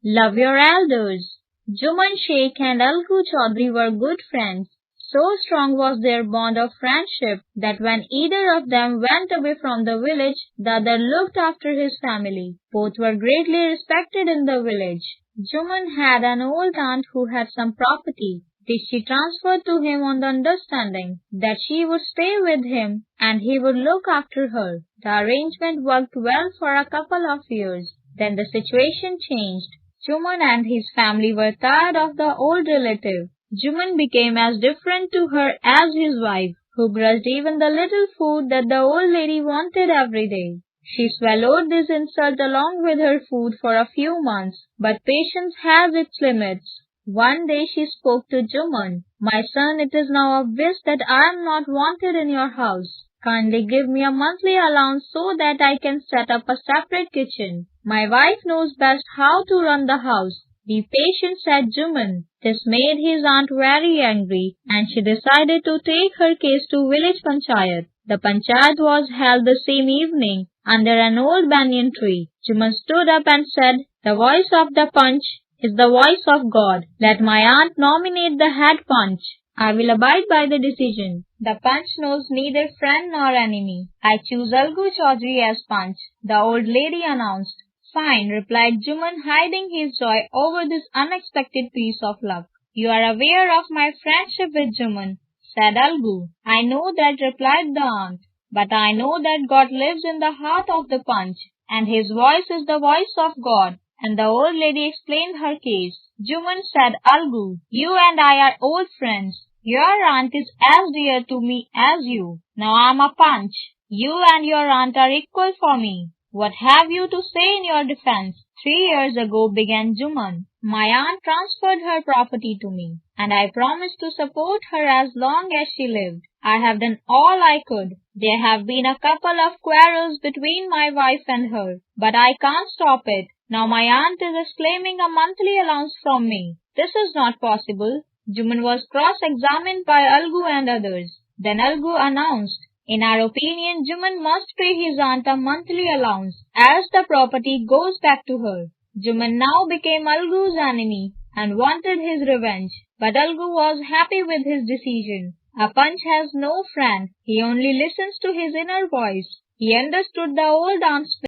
Love your elders. Juman Sheikh and Algu Chaudhry were good friends. So strong was their bond of friendship that when either of them went away from the village, the other looked after his family. Both were greatly respected in the village. Juman had an old aunt who had some property. This she transferred to him on the understanding that she would stay with him and he would look after her. The arrangement worked well for a couple of years. Then the situation changed. Juman and his family were tired of the old relative. Juman became as different to her as his wife, who grudged even the little food that the old lady wanted every day. She swallowed this insult along with her food for a few months, but patience has its limits. One day she spoke to Juman. "My son, it is now obvious that I am not wanted in your house. Kindly give me a monthly allowance so that I can set up a separate kitchen. My wife knows best how to run the house." "Be patient," said Juman. This made his aunt very angry, and she decided to take her case to village panchayat. The panchayat was held the same evening under an old banyan tree. Juman stood up and said, "The voice of the panch is the voice of God. Let my aunt nominate the head panch. I will abide by the decision. The panch knows neither friend nor enemy. I choose Algu Chaudhry as panch," the old lady announced. "Fine," replied Juman, hiding his joy over this unexpected piece of luck. "You are aware of my friendship with Juman," said Algu. "I know that," replied the aunt. "But I know that God lives in the heart of the panch, and his voice is the voice of God." And the old lady explained her case. Juman said, "Algu, you and I are old friends. Your aunt is as dear to me as you. Now I am a panch. You and your aunt are equal for me. What have you to say in your defense?" "3 years ago," began Juman, "my aunt transferred her property to me, and I promised to support her as long as she lived. I have done all I could. There have been a couple of quarrels between my wife and her, but I can't stop it. Now my aunt is claiming a monthly allowance from me. This is not possible." Juman was cross-examined by Algu and others. Then Algu announced, "In our opinion, Juman must pay his aunt a monthly allowance, as the property goes back to her." Juman now became Algu's enemy and wanted his revenge, but Algu was happy with his decision. A panch has no friend. He only listens to his inner voice. He understood the old aunt's